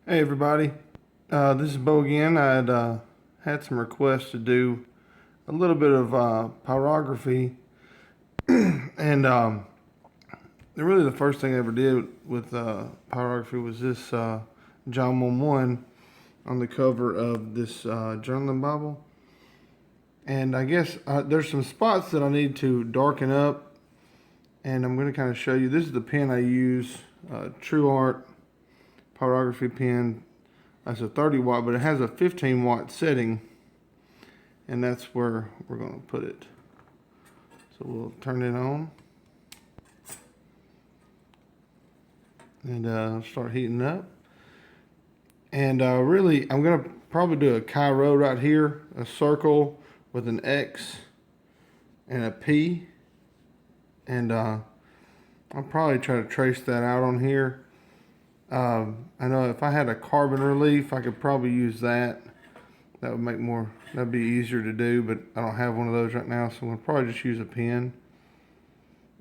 Hey everybody, this is Bo again. I had some requests to do a little bit of pyrography, and really the first thing I ever did with pyrography was this John 1:1 on the cover of this journaling Bible. And I guess there's some spots that I need to darken up, and I'm going to kind of show you. This is the pen I use, True Art pyrography pen. That's a 30 watt, but it has a 15 watt setting, and that's where we're going to put it. So we'll turn it on and start heating up. And really, I'm going to probably do a Chi-Rho right here, a circle with an X and a P. And I'll probably try to trace that out on here. I know if I had a carbon relief, I could probably use that. That would make more, that'd be easier to do, but I don't have one of those right now, so I'm gonna probably just use a pen.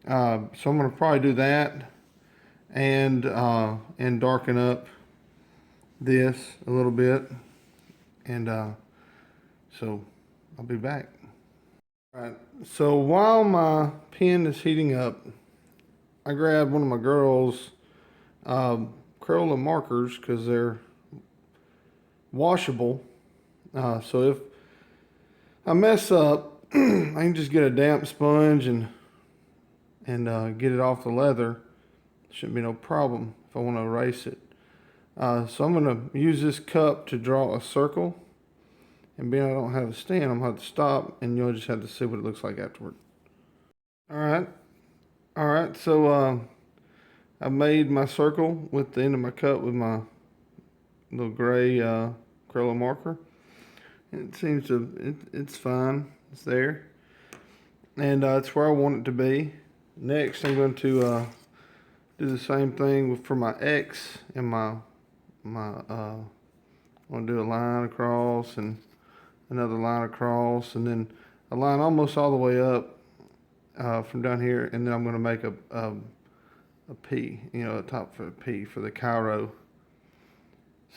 So I'm gonna probably do that and darken up this a little bit. And so I'll be back. All right, so while my pen is heating up, I grabbed one of my girls' Crayola markers because they're washable. So if I mess up, I can just get a damp sponge and get it off the leather. Shouldn't be no problem if I want to erase it. So I'm going to use this cup to draw a circle. And being I don't have a stand, I'm going to have to stop, and you'll just have to see what it looks like afterward. All right. So I made my circle with the end of my cup with my little gray Crayola marker. It seems to, it's fine. It's there. And it's where I want it to be. Next, I'm going to do the same thing for my X and I'm going to do a line across and another line across, and then a line almost all the way up from down here, and then I'm going to make a P, a top for a P for the Chi-Rho.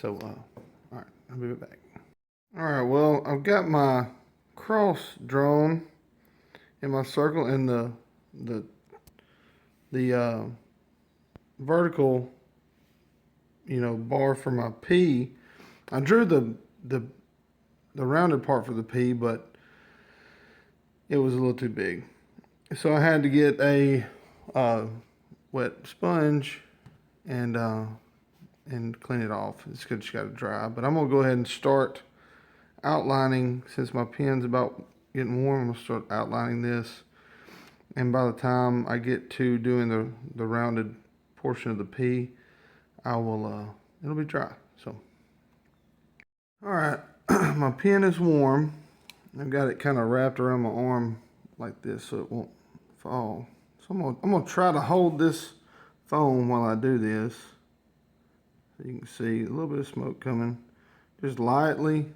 So, all right, I'll be right back. All right, well, I've got my cross drawn in my circle, and the vertical, bar for my P. I drew the rounded part for the P, but it was a little too big, so I had to get a wet sponge and clean it off. It's just got to dry. But I'm gonna go ahead and start outlining. Since my pen's about getting warm, I'm gonna start outlining this. And by the time I get to doing the rounded portion of the P, I will it'll be dry. So, all right, my pen is warm. I've got it kind of wrapped around my arm like this so it won't fall. So I'm gonna try to hold this foam while I do this. So you can see a little bit of smoke coming. Just lightly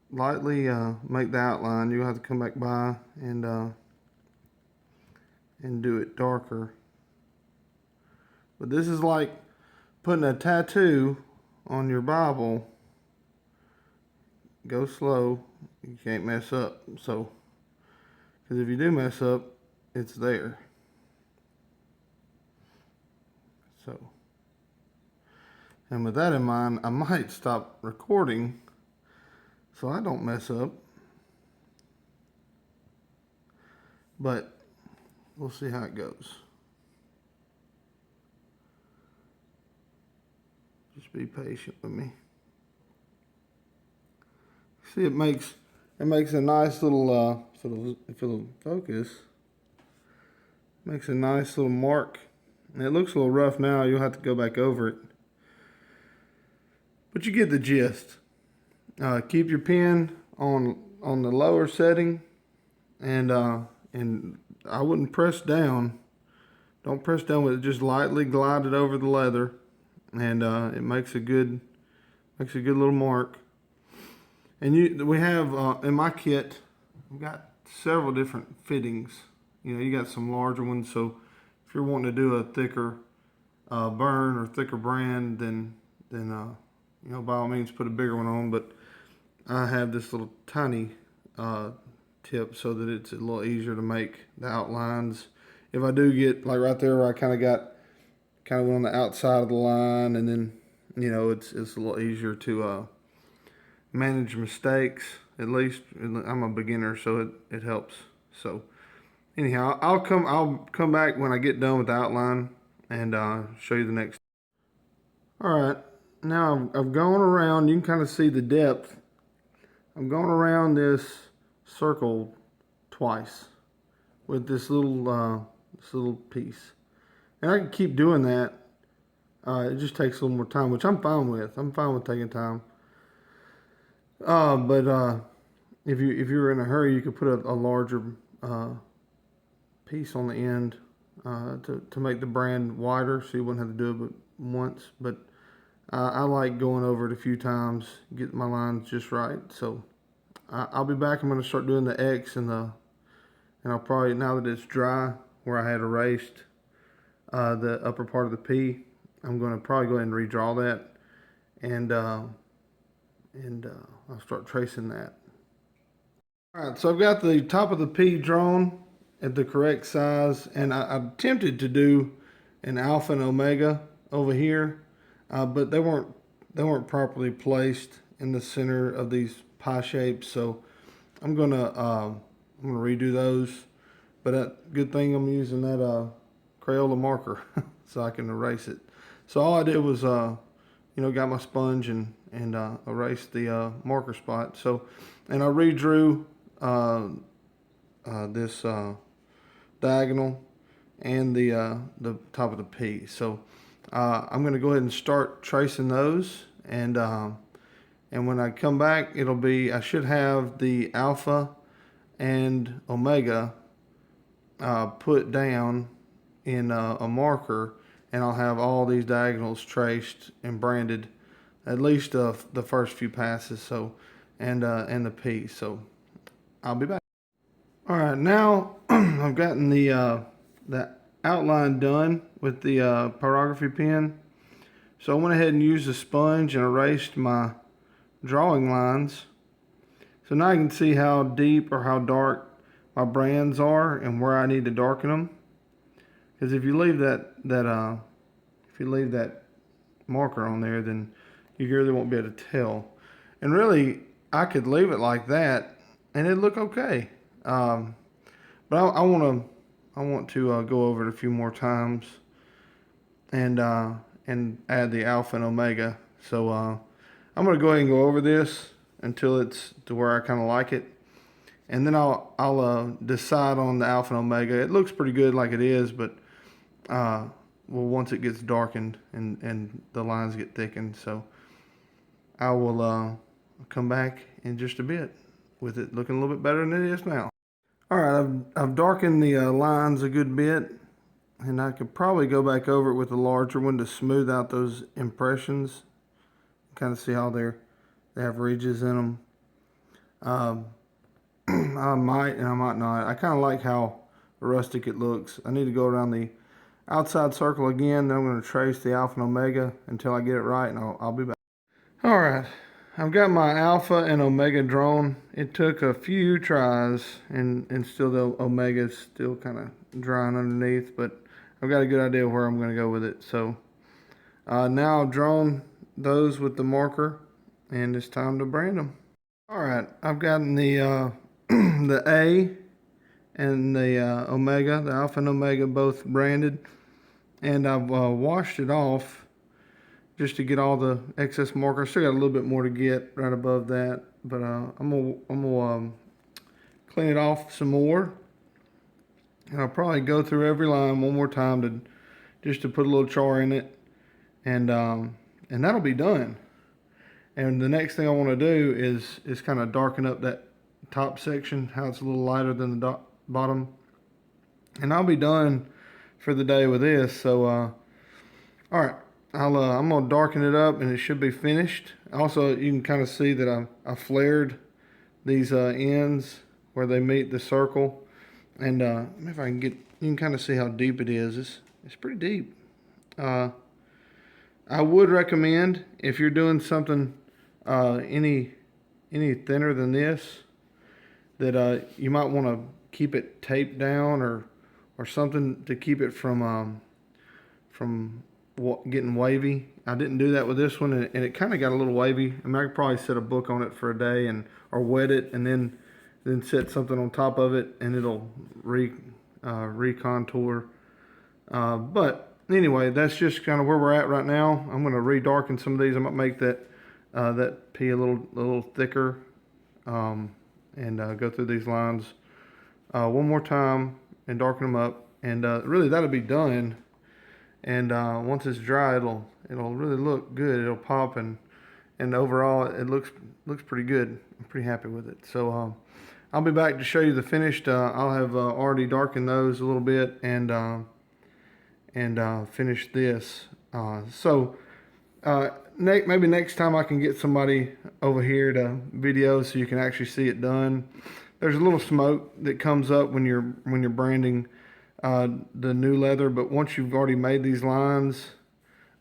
make the outline. You'll have to come back by and do it darker. But this is like putting a tattoo on your Bible. Go slow. You can't mess up. So, because if you do mess up, it's there. So, and with that in mind, I might stop recording so I don't mess up. But we'll see how it goes. Just be patient with me. See, it makes a nice little if it'll focus. Makes a nice little mark. And it looks a little rough now. You'll have to go back over it. But you get the gist. Keep your pen on the lower setting, and I wouldn't press down. Don't press down with it. Just lightly glide it over the leather, and it makes a good little mark. And we have in my kit, we've got several different fittings. You got some larger ones. So if you're wanting to do a thicker burn or thicker brand, then then you know, by all means put a bigger one on. But I have this little tiny tip so that it's a little easier to make the outlines. If I do get like right there where I kind of went on the outside of the line, and then you know it's a little easier to manage mistakes. At least I'm a beginner, so it helps. So anyhow, I'll come back when I get done with the outline and show you the next. All right, now I've gone around. You can kind of see the depth. I'm going around this circle twice with this little piece, and I can keep doing that. It just takes a little more time, which I'm fine with. I'm fine with taking time. But if you're in a hurry, you could put a larger piece on the end to make the brand wider, so you wouldn't have to do it but once. But I like going over it a few times, get my lines just right. So I'll be back. I'm going to start doing the X and I'll probably, now that it's dry, where I had erased the upper part of the P, I'm going to probably go ahead and redraw that, and I'll start tracing that. All right, so I've got the top of the P drawn at the correct size, and I attempted to do an alpha and omega over here, but they weren't properly placed in the center of these pie shapes. So I'm gonna redo those. But good thing I'm using that Crayola marker so I can erase it. So all I did was you know, got my sponge and erased the marker spot. So, and I redrew this diagonal and the top of the P. So I'm going to go ahead and start tracing those, and when I come back, it'll be, I should have the alpha and omega put down in a marker, and I'll have all these diagonals traced and branded, at least the first few passes. So and the P. So I'll be back. All right, now I've gotten the outline done with the pyrography pen. So I went ahead and used a sponge and erased my drawing lines. So now I can see how deep or how dark my brands are and where I need to darken them. Because if you leave that marker on there, then you really won't be able to tell. And really, I could leave it like that and it'd look okay. But I want to go over it a few more times and add the alpha and omega. So I'm going to go ahead and go over this until it's to where I kind of like it, and then I'll decide on the alpha and omega. It looks pretty good like it is, but well, once it gets darkened and the lines get thickened, so I will come back in just a bit with it looking a little bit better than it is now. All right, I've darkened the lines a good bit, and I could probably go back over it with a larger one to smooth out those impressions. Kind of see how they have ridges in them. I might and I might not. I kind of like how rustic it looks. I need to go around the outside circle again. Then I'm going to trace the alpha and omega until I get it right, and I'll be back. All right, I've got my alpha and omega drawn. It took a few tries, and still the omega is still kind of drying underneath, but I've got a good idea where I'm going to go with it. So now I've drawn those with the marker, and it's time to brand them. All right, I've gotten the the A and the omega, the alpha and omega, both branded, and I've washed it off just to get all the excess marker. Still got a little bit more to get right above that, but I'm gonna clean it off some more, and I'll probably go through every line one more time just to put a little char in it, and that'll be done. And the next thing I want to do is kind of darken up that top section, how it's a little lighter than the bottom, and I'll be done for the day with this. So all right, I'm gonna darken it up, and it should be finished. Also, you can kind of see that I flared these ends where they meet the circle, and if I can get, you can kind of see how deep it is. It's pretty deep. I would recommend, if you're doing something any thinner than this, that you might want to keep it taped down or something to keep it from getting wavy. I didn't do that with this one, and it kind of got a little wavy. I mean, I could probably set a book on it for a day or wet it and then set something on top of it, and it'll recontour. But anyway, that's just kind of where we're at right now. I'm going to redarken some of these. I might make that pea a little thicker, and go through these lines one more time and darken them up. And really, that'll be done. And once it's dry, it'll really look good. It'll pop, and overall, it looks pretty good. I'm pretty happy with it. So I'll be back to show you the finished. I'll have already darkened those a little bit and finish this. Maybe next time I can get somebody over here to video so you can actually see it done. There's a little smoke that comes up when you're branding the new leather, but once you've already made these lines,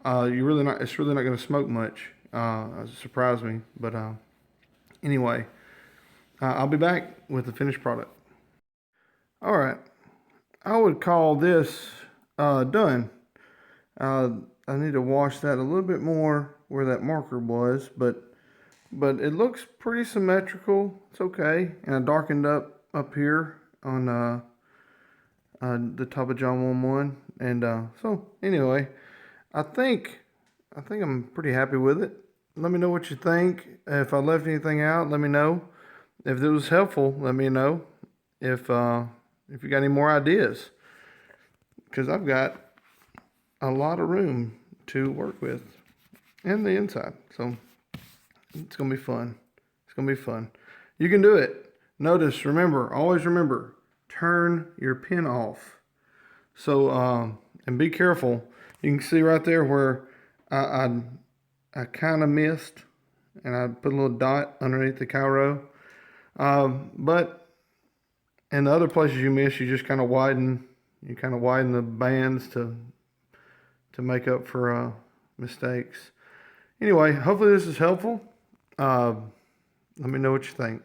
it's really not going to smoke much. It surprised me, but anyway, I'll be back with the finished product. All right, I would call this done. I need to wash that a little bit more where that marker was, but it looks pretty symmetrical. It's okay, and I darkened up here on the top of John 1:1, and so anyway, I think I'm pretty happy with it. Let me know what you think. If I left anything out, let me know. If it was helpful, let me know. If you got any more ideas, because I've got a lot of room to work with, and the inside, so it's gonna be fun. It's gonna be fun. You can do it. Notice, always remember, turn your pin off. So and be careful. You can see right there where I kind of missed, and I put a little dot underneath the Chi-Rho. But in the other places you miss, you just kind of widen. You kind of widen the bands to make up for mistakes. Anyway, hopefully this is helpful. Let me know what you think.